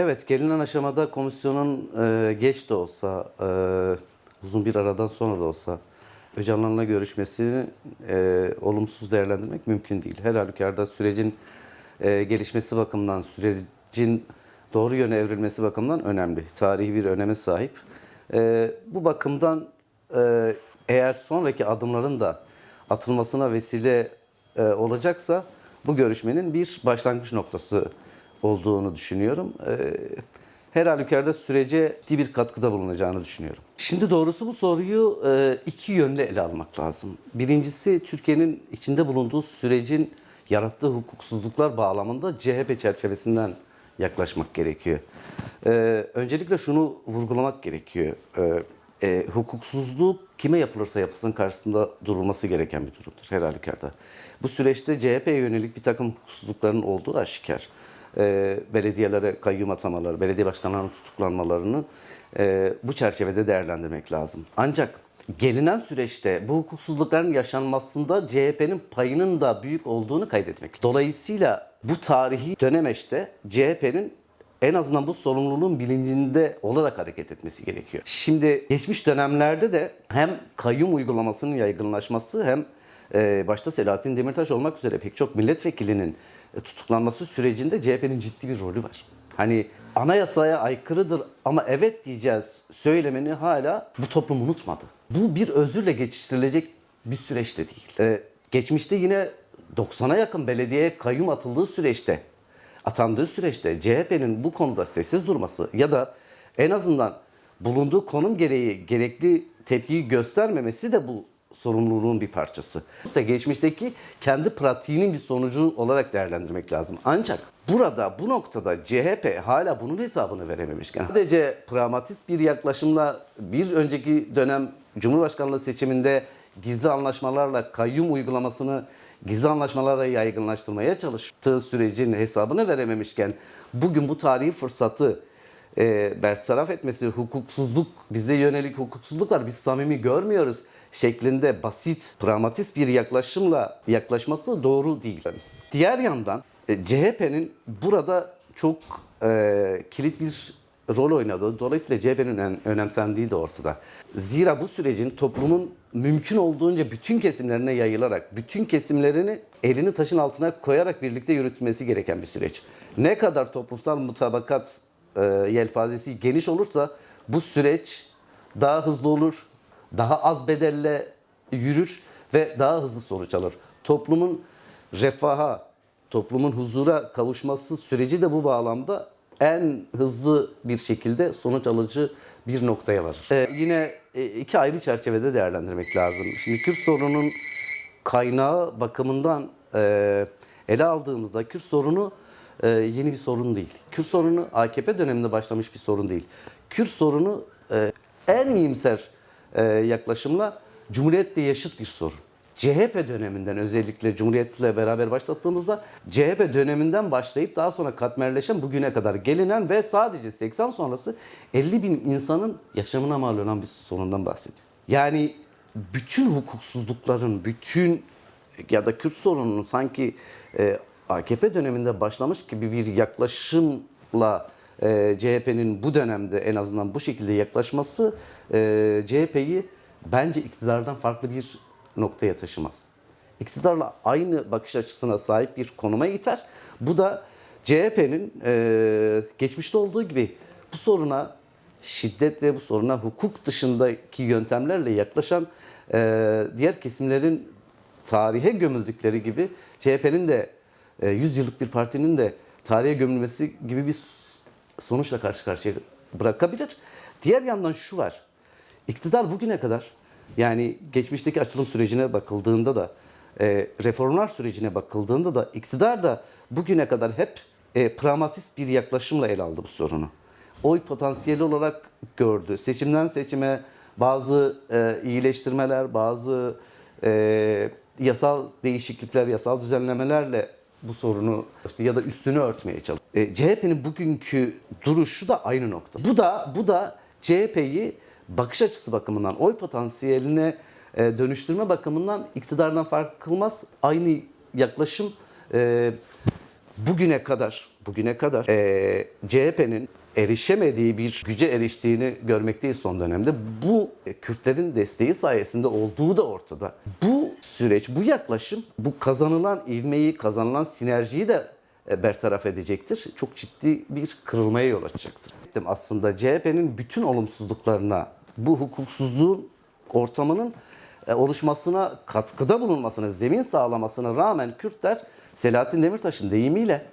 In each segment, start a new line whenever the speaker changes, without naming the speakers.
Evet, gelinen aşamada komisyonun geç de olsa, uzun bir aradan sonra da olsa Öcalan'la görüşmesini olumsuz değerlendirmek mümkün değil. Her halükarda sürecin gelişmesi bakımından, sürecin doğru yöne evrilmesi bakımından önemli. Tarihi bir öneme sahip. Bu bakımdan eğer sonraki adımların da atılmasına vesile olacaksa bu görüşmenin bir başlangıç noktası olduğunu düşünüyorum. Her halükarda sürece ciddi bir katkıda bulunacağını düşünüyorum. Şimdi doğrusu bu soruyu iki yönle ele almak lazım. Birincisi, Türkiye'nin içinde bulunduğu sürecin yarattığı hukuksuzluklar bağlamında CHP çerçevesinden yaklaşmak gerekiyor. Öncelikle şunu vurgulamak gerekiyor. Hukuksuzluk kime yapılırsa yapılsın karşısında durulması gereken bir durumdur her halükarda. Bu süreçte CHP'ye yönelik bir takım hukuksuzlukların olduğu aşikar. Belediyelere kayyum atamaları, belediye başkanlarının tutuklanmalarını bu çerçevede değerlendirmek lazım. Ancak gelinen süreçte bu hukuksuzlukların yaşanmasında CHP'nin payının da büyük olduğunu kaydetmek. Dolayısıyla bu tarihi dönemeçte CHP'nin en azından bu sorumluluğun bilincinde olarak hareket etmesi gerekiyor. Şimdi geçmiş dönemlerde de hem kayyum uygulamasının yaygınlaşması hem başta Selahattin Demirtaş olmak üzere pek çok milletvekilinin tutuklanması sürecinde CHP'nin ciddi bir rolü var. Hani anayasaya aykırıdır ama evet diyeceğiz söylemeni hala bu toplum unutmadı. Bu bir özürle geçiştirilecek bir süreç de değil. Geçmişte yine 90'a yakın belediyeye kayyum atandığı süreçte CHP'nin bu konuda sessiz durması ya da en azından bulunduğu konum gereği gerekli tepkiyi göstermemesi de bu sorumluluğun bir parçası. Geçmişteki kendi pratiğinin bir sonucu olarak değerlendirmek lazım. Ancak bu noktada CHP hala bunun hesabını verememişken sadece pragmatist bir yaklaşımla bir önceki dönem Cumhurbaşkanlığı seçiminde gizli anlaşmalarla kayyum uygulamasını gizli anlaşmalarla yaygınlaştırmaya çalıştığı sürecin hesabını verememişken bugün bu tarihi fırsatı bertaraf etmesi, hukuksuzluk, bize yönelik hukuksuzluk var, biz samimi görmüyoruz şeklinde basit, pragmatist bir yaklaşımla yaklaşması doğru değil. Diğer yandan CHP'nin burada çok kilit bir rol oynadığı, dolayısıyla CHP'nin önemsendiği de ortada. Zira bu sürecin toplumun mümkün olduğunca bütün kesimlerine yayılarak, bütün kesimlerini elini taşın altına koyarak birlikte yürütmesi gereken bir süreç. Ne kadar toplumsal mutabakat yelpazesi geniş olursa bu süreç daha hızlı olur, daha az bedelle yürür ve daha hızlı sonuç alır. Toplumun refaha, toplumun huzura kavuşması süreci de bu bağlamda en hızlı bir şekilde sonuç alıcı bir noktaya varır. Yine iki ayrı çerçevede değerlendirmek lazım. Şimdi Kürt sorunun kaynağı bakımından ele aldığımızda Kürt sorunu yeni bir sorun değil. Kürt sorunu AKP döneminde başlamış bir sorun değil. Kürt sorunu en iyimser yaklaşımla Cumhuriyet'le yaşıt bir sorun. CHP döneminden, özellikle Cumhuriyet'le beraber başlattığımızda CHP döneminden başlayıp daha sonra katmerleşen, bugüne kadar gelinen ve sadece 80 sonrası 50 bin insanın yaşamına mal olan bir sorundan bahsediyor. Yani bütün hukuksuzlukların, ya da Kürt sorununun sanki AKP döneminde başlamış gibi bir yaklaşımla CHP'nin bu dönemde en azından bu şekilde yaklaşması CHP'yi bence iktidardan farklı bir noktaya taşımaz. İktidarla aynı bakış açısına sahip bir konuma iter. Bu da CHP'nin geçmişte olduğu gibi bu soruna şiddetle, bu soruna hukuk dışındaki yöntemlerle yaklaşan diğer kesimlerin tarihe gömüldükleri gibi CHP'nin de 100 yıllık bir partinin de tarihe gömülmesi gibi bir sonuçla karşı karşıya bırakabilir. Diğer yandan şu var. İktidar bugüne kadar, yani geçmişteki açılım sürecine bakıldığında da, reformlar sürecine bakıldığında da iktidar da bugüne kadar hep pragmatist bir yaklaşımla ele aldı bu sorunu. Oy potansiyeli olarak gördü. Seçimden seçime bazı iyileştirmeler, bazı yasal değişiklikler, yasal düzenlemelerle bu sorunu ya da üstünü örtmeye çalıştı. CHP'nin bugünkü duruşu da aynı nokta. Bu da CHP'yi bakış açısı bakımından, oy potansiyeline dönüştürme bakımından iktidardan fark kılmaz. Aynı yaklaşım bugüne kadar bugüne kadar CHP'nin erişemediği bir güce eriştiğini görmekteyiz son dönemde. Bu Kürtlerin desteği sayesinde olduğu da ortada. Bu süreç, bu yaklaşım, bu kazanılan ivmeyi, kazanılan sinerjiyi de bertaraf edecektir. Çok ciddi bir kırılmaya yol açacaktır. Aslında CHP'nin bütün olumsuzluklarına, bu hukuksuzluğun ortamının oluşmasına, katkıda bulunmasına, zemin sağlamasına rağmen Kürtler Selahattin Demirtaş'ın deyimiyle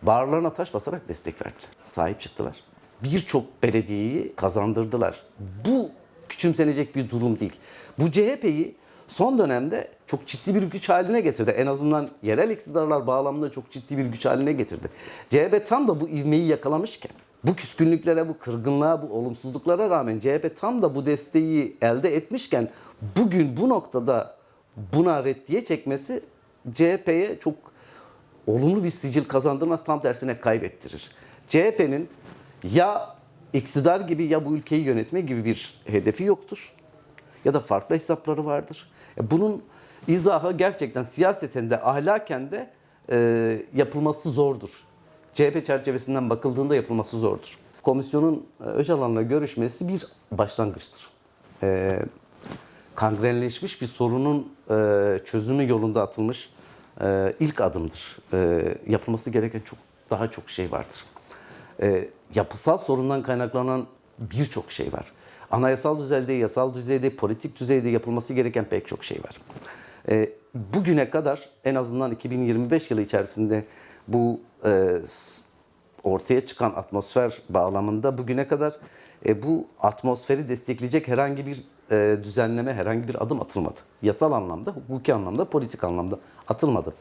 bağırlarına taş basarak destek verdiler. Sahip çıktılar. Birçok belediyeyi kazandırdılar. Bu küçümsenecek bir durum değil. Bu CHP'yi son dönemde çok ciddi bir güç haline getirdi. En azından yerel iktidarlar bağlamında çok ciddi bir güç haline getirdi. CHP tam da bu ivmeyi yakalamışken, bu küskünlüklere, bu kırgınlığa, bu olumsuzluklara rağmen CHP tam da bu desteği elde etmişken bugün bu noktada buna reddiye çekmesi CHP'ye çok olumlu bir sicil kazandırmaz, tam tersine kaybettirir. CHP'nin ya iktidar gibi ya bu ülkeyi yönetme gibi bir hedefi yoktur ya da farklı hesapları vardır. Bunun izahı gerçekten siyaseten de ahlaken de yapılması zordur. CHP çerçevesinden bakıldığında yapılması zordur. Komisyonun Öcalan'la görüşmesi bir başlangıçtır. Kangrenleşmiş bir sorunun çözümü yolunda atılmış ilk adımdır. Yapılması gereken daha çok şey vardır. Yapısal sorundan kaynaklanan birçok şey var. Anayasal düzeyde, yasal düzeyde, politik düzeyde yapılması gereken pek çok şey var. Bugüne kadar en azından 2025 yılı içerisinde bu ortaya çıkan atmosfer bağlamında bugüne kadar bu atmosferi destekleyecek herhangi bir düzenleme, herhangi bir adım atılmadı. Yasal anlamda, hukuki anlamda, politik anlamda atılmadı.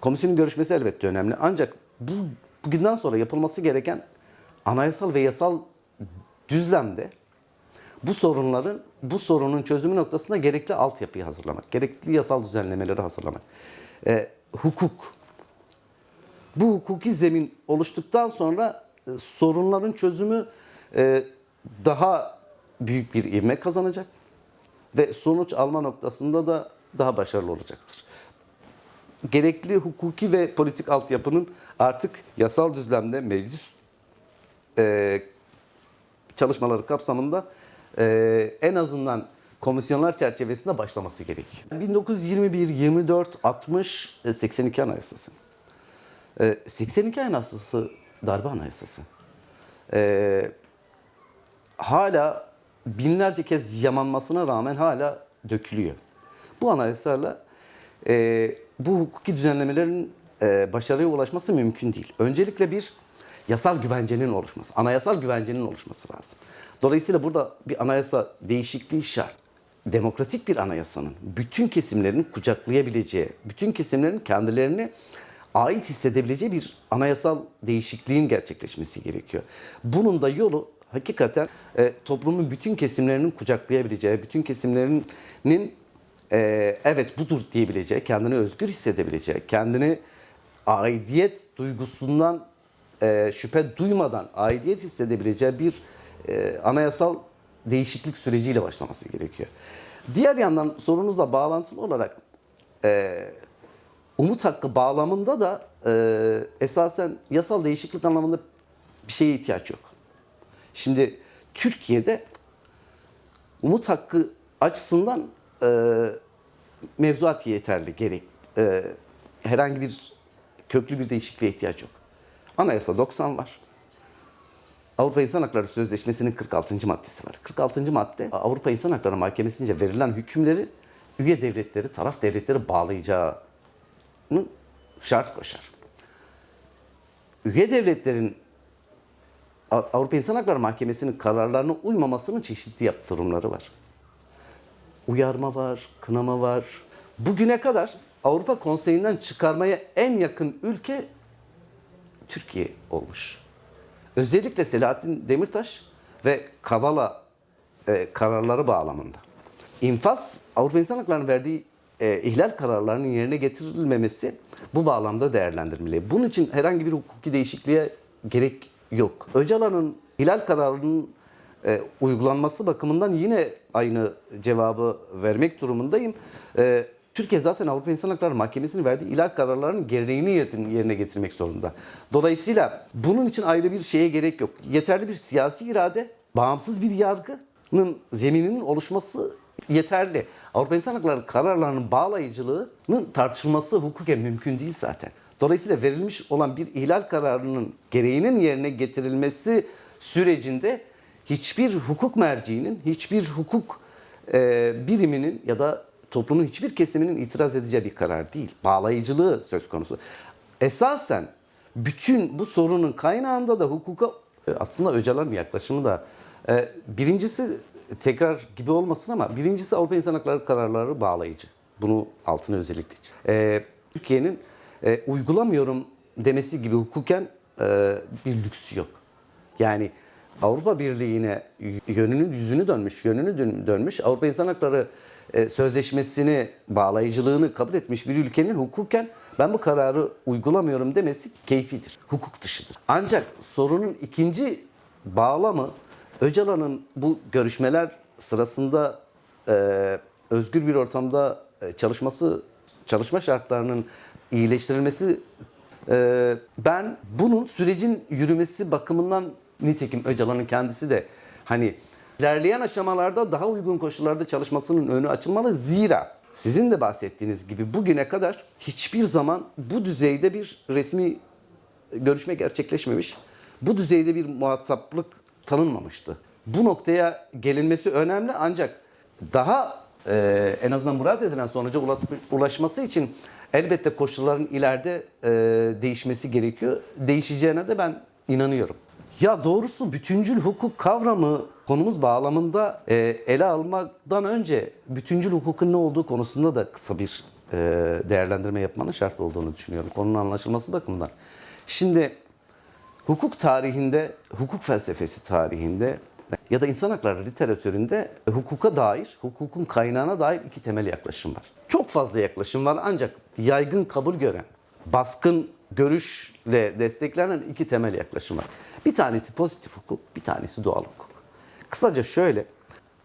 Komisyonun görüşmesi elbette önemli. Ancak bugünden sonra yapılması gereken anayasal ve yasal düzlemde bu sorunun çözümü noktasında gerekli altyapıyı hazırlamak, gerekli yasal düzenlemeleri hazırlamak. Hukuk. Bu hukuki zemin oluştuktan sonra sorunların çözümü daha büyük bir ivme kazanacak ve sonuç alma noktasında da daha başarılı olacaktır. Gerekli hukuki ve politik altyapının artık yasal düzlemde meclis çalışmaları kapsamında en azından komisyonlar çerçevesinde başlaması gerekiyor. 1921, 24, 60, 82 Anayasası. 82 Anayasası darbe anayasası. Hala binlerce kez yamanmasına rağmen hala dökülüyor. Bu anayasalarla bu hukuki düzenlemelerin başarıya ulaşması mümkün değil. Öncelikle bir yasal güvencenin oluşması, anayasal güvencenin oluşması lazım. Dolayısıyla burada bir anayasa değişikliği şart. Demokratik bir anayasanın bütün kesimlerin kucaklayabileceği, bütün kesimlerin kendilerini ait hissedebileceği bir anayasal değişikliğin gerçekleşmesi gerekiyor. Bunun da yolu hakikaten toplumun bütün kesimlerinin kucaklayabileceği, bütün kesimlerinin evet budur diyebileceği, kendini özgür hissedebileceği, kendini aidiyet duygusundan şüphe duymadan aidiyet hissedebileceği bir anayasal değişiklik süreciyle başlaması gerekiyor. Diğer yandan sorunuzla bağlantılı olarak umut hakkı bağlamında da esasen yasal değişiklik anlamında bir şeye ihtiyaç yok. Şimdi Türkiye'de umut hakkı açısından mevzuat yeterli, gerek. Herhangi bir köklü bir değişikliğe ihtiyaç yok. Anayasa 90 var. Avrupa İnsan Hakları Sözleşmesi'nin 46. maddesi var. 46. madde Avrupa İnsan Hakları Mahkemesi'nce verilen hükümleri üye devletleri, taraf devletleri bağlayacağını şart koşar. Üye devletlerin Avrupa İnsan Hakları Mahkemesi'nin kararlarına uymamasının çeşitli yaptırımları var. Uyarma var, kınama var. Bugüne kadar Avrupa Konseyi'nden çıkarmaya en yakın ülke Türkiye olmuş. Özellikle Selahattin Demirtaş ve Kavala kararları bağlamında. İnfaz, Avrupa İnsan Hakları'nın verdiği ihlal kararlarının yerine getirilmemesi bu bağlamda değerlendirmeli. Bunun için herhangi bir hukuki değişikliğe gerek yok. Öcalan'ın ihlal kararının uygulanması bakımından yine aynı cevabı vermek durumundayım. Türkiye zaten Avrupa İnsan Hakları Mahkemesi'nin verdiği ihlal kararlarının gereğini yerine getirmek zorunda. Dolayısıyla bunun için ayrı bir şeye gerek yok. Yeterli bir siyasi irade, bağımsız bir yargının zemininin oluşması yeterli. Avrupa İnsan Hakları kararlarının bağlayıcılığının tartışılması hukuken mümkün değil zaten. Dolayısıyla verilmiş olan bir ihlal kararının gereğinin yerine getirilmesi sürecinde hiçbir hukuk merciğinin, hiçbir hukuk biriminin ya da toplumun hiçbir kesiminin itiraz edeceği bir karar değil. Bağlayıcılığı söz konusu. Esasen bütün bu sorunun kaynağında da hukuka aslında Öcalan'ın yaklaşımı da birincisi tekrar gibi olmasın ama birincisi Avrupa İnsan Hakları kararları bağlayıcı. Bunu altını özellikle Türkiye'nin uygulamıyorum demesi gibi hukuken bir lüksü yok. Yani Avrupa Birliği'ne yüzünü dönmüş, Avrupa İnsan Hakları Sözleşmesi'ni, bağlayıcılığını kabul etmiş bir ülkenin hukuken ben bu kararı uygulamıyorum demesi keyfidir, hukuk dışıdır. Ancak sorunun ikinci bağlamı Öcalan'ın bu görüşmeler sırasında özgür bir ortamda çalışma şartlarının iyileştirilmesi, ben bunun sürecin yürümesi bakımından nitekim Öcalan'ın kendisi de hani ilerleyen aşamalarda daha uygun koşullarda çalışmasının önü açılmalı. Zira sizin de bahsettiğiniz gibi bugüne kadar hiçbir zaman bu düzeyde bir resmi görüşme gerçekleşmemiş. Bu düzeyde bir muhataplık tanınmamıştı. Bu noktaya gelinmesi önemli ancak daha en azından murat edilen sonuca ulaşması için elbette koşulların ileride değişmesi gerekiyor. Değişeceğine de ben inanıyorum. Ya doğrusu bütüncül hukuk kavramı konumuz bağlamında ele almadan önce bütüncül hukukun ne olduğu konusunda da kısa bir değerlendirme yapmanın şart olduğunu düşünüyorum. Konunun anlaşılması bakımından. Şimdi hukuk tarihinde, hukuk felsefesi tarihinde ya da insan hakları literatüründe hukuka dair, hukukun kaynağına dair iki temel yaklaşım var. Çok fazla yaklaşım var ancak yaygın kabul gören, baskın görüşle desteklenen iki temel yaklaşım var. Bir tanesi pozitif hukuk, bir tanesi doğal hukuk. Kısaca şöyle,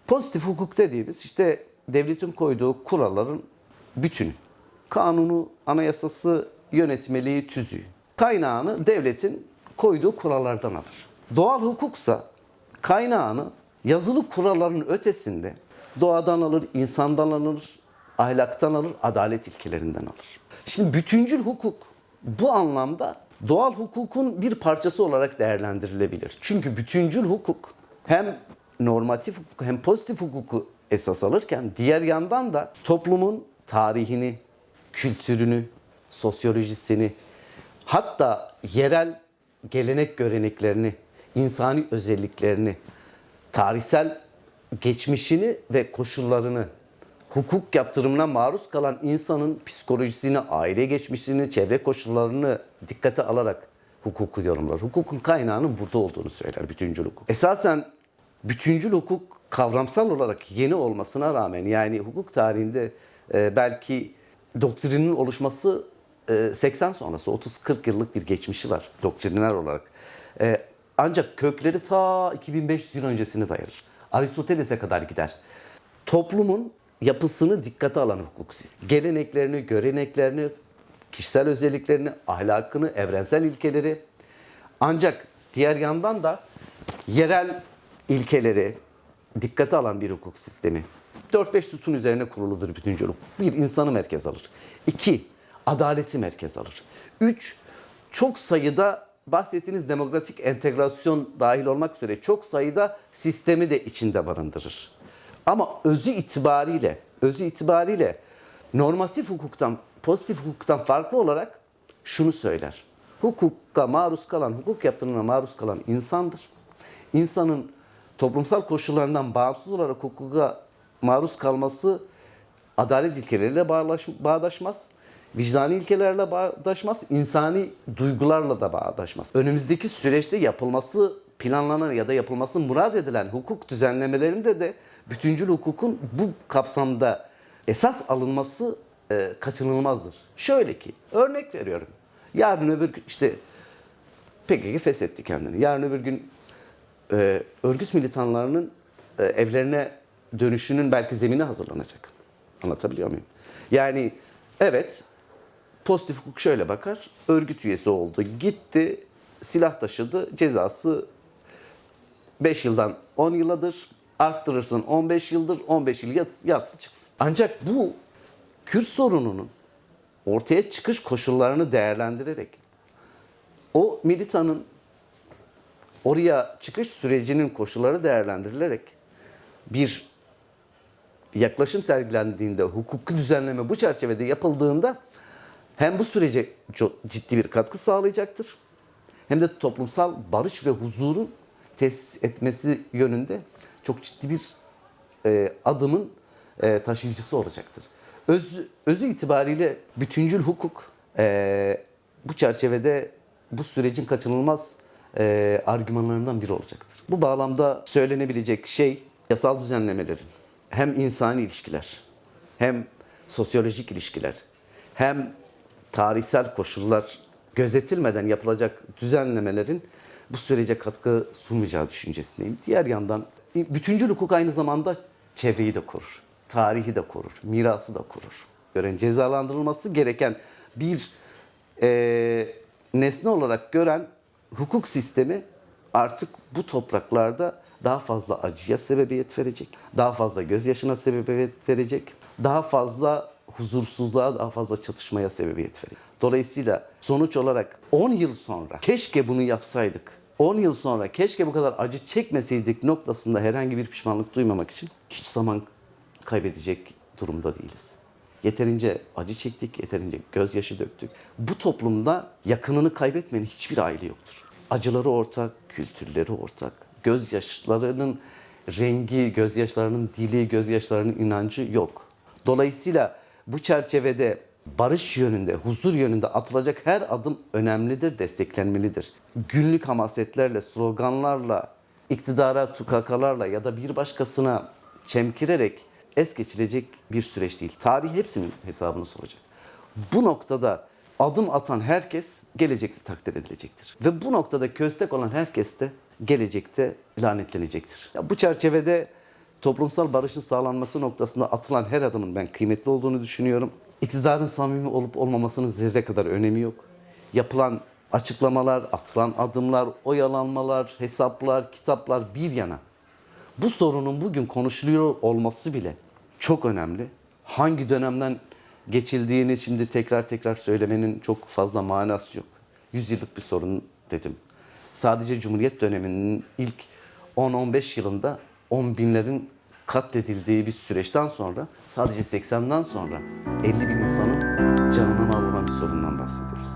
pozitif hukuk dediğimiz işte devletin koyduğu kuralların bütünü. Kanunu, anayasası, yönetmeliği, tüzüğü. Kaynağını devletin koyduğu kurallardan alır. Doğal hukuksa kaynağını yazılı kuralların ötesinde doğadan alır, insandan alır, ahlaktan alır, adalet ilkelerinden alır. Şimdi bütüncül hukuk bu anlamda doğal hukukun bir parçası olarak değerlendirilebilir. Çünkü bütüncül hukuk hem normatif hukuk hem pozitif hukuku esas alırken diğer yandan da toplumun tarihini, kültürünü, sosyolojisini, hatta yerel gelenek göreneklerini, insani özelliklerini, tarihsel geçmişini ve koşullarını, hukuk yaptırımına maruz kalan insanın psikolojisini, aile geçmişini, çevre koşullarını dikkate alarak hukuku yorumlar. Hukukun kaynağının burada olduğunu söyler bütüncül hukuk. Esasen bütüncül hukuk kavramsal olarak yeni olmasına rağmen yani hukuk tarihinde belki doktrinin oluşması 80 sonrası 30-40 yıllık bir geçmişi var doktriner olarak. Ancak kökleri ta 2500 yıl öncesine dayanır. Aristoteles'e kadar gider. Toplumun yapısını dikkate alan hukuk sistemi. Geleneklerini, göreneklerini, kişisel özelliklerini, ahlakını, evrensel ilkeleri. Ancak diğer yandan da yerel ilkeleri dikkate alan bir hukuk sistemi. 4-5 sütun üzerine kuruludur bütüncül hukuk. 1. insanı merkez alır. 2. Adaleti merkez alır. 3. Çok sayıda bahsettiğiniz demokratik entegrasyon dahil olmak üzere çok sayıda sistemi de içinde barındırır. Ama özü itibariyle normatif hukuktan, pozitif hukuktan farklı olarak şunu söyler. Hukuka maruz kalan, hukuk yaptırımına maruz kalan insandır. İnsanın toplumsal koşullarından bağımsız olarak hukuka maruz kalması adalet ilkeleriyle bağdaşmaz. Vicdani ilkelerle bağdaşmaz, insani duygularla da bağdaşmaz. Önümüzdeki süreçte yapılması planlanan ya da yapılması murad edilen hukuk düzenlemelerinde de bütüncül hukukun bu kapsamda esas alınması kaçınılmazdır. Şöyle ki, örnek veriyorum. Yarın öbür gün işte PKK feshetti kendini. Yarın öbür gün örgüt militanlarının evlerine dönüşünün belki zemini hazırlanacak. Anlatabiliyor muyum? Yani evet, pozitif hukuk şöyle bakar. Örgüt üyesi oldu, gitti, silah taşıdı, cezası 5 yıldan 10 yıladır. Arttırırsın 15 yıldır, 15 yıl yatsın çıksın. Ancak bu Kürt sorununun ortaya çıkış koşullarını değerlendirerek, o militanın oraya çıkış sürecinin koşulları değerlendirilerek bir yaklaşım sergilendiğinde, hukuki düzenleme bu çerçevede yapıldığında hem bu sürece çok ciddi bir katkı sağlayacaktır, hem de toplumsal barış ve huzurun tesis etmesi yönünde çok ciddi bir adımın taşıyıcısı olacaktır. Özü itibariyle bütüncül hukuk bu çerçevede bu sürecin kaçınılmaz argümanlarından biri olacaktır. Bu bağlamda söylenebilecek şey, yasal düzenlemelerin hem insani ilişkiler, hem sosyolojik ilişkiler, hem tarihsel koşullar gözetilmeden yapılacak düzenlemelerin bu sürece katkı sunmayacağı düşüncesindeyim. Diğer yandan bütüncül hukuk aynı zamanda çevreyi de korur, tarihi de korur, mirası da korur. Gören cezalandırılması gereken bir nesne olarak gören hukuk sistemi artık bu topraklarda daha fazla acıya sebebiyet verecek, daha fazla gözyaşına sebebiyet verecek, daha fazla huzursuzluğa, daha fazla çatışmaya sebebiyet verecek. Dolayısıyla sonuç olarak 10 yıl sonra keşke bunu yapsaydık, 10 yıl sonra keşke bu kadar acı çekmeseydik noktasında herhangi bir pişmanlık duymamak için hiç zaman kaybedecek durumda değiliz. Yeterince acı çektik, yeterince gözyaşı döktük. Bu toplumda yakınını kaybetmeyen hiçbir aile yoktur. Acıları ortak, kültürleri ortak. Gözyaşlarının rengi, gözyaşlarının dili, gözyaşlarının inancı yok. Dolayısıyla bu çerçevede barış yönünde, huzur yönünde atılacak her adım önemlidir, desteklenmelidir. Günlük hamasetlerle, sloganlarla, iktidara, tukakalarla ya da bir başkasına çemkirerek es geçilecek bir süreç değil. Tarih hepsinin hesabını soracak. Bu noktada adım atan herkes gelecekte takdir edilecektir. Ve bu noktada köstek olan herkes de gelecekte lanetlenecektir. Ya bu çerçevede toplumsal barışın sağlanması noktasında atılan her adımın ben kıymetli olduğunu düşünüyorum. İktidarın samimi olup olmamasının zerre kadar önemi yok. Yapılan açıklamalar, atılan adımlar, oyalanmalar, hesaplar, kitaplar bir yana. Bu sorunun bugün konuşuluyor olması bile çok önemli. Hangi dönemden geçildiğini şimdi tekrar söylemenin çok fazla manası yok. 100 yıllık bir sorun dedim. Sadece Cumhuriyet döneminin ilk 10-15 yılında 10 binlerin katledildiği bir süreçten sonra sadece 80'den sonra 50 bin insanın canına mal olan bir sorundan bahsediyoruz.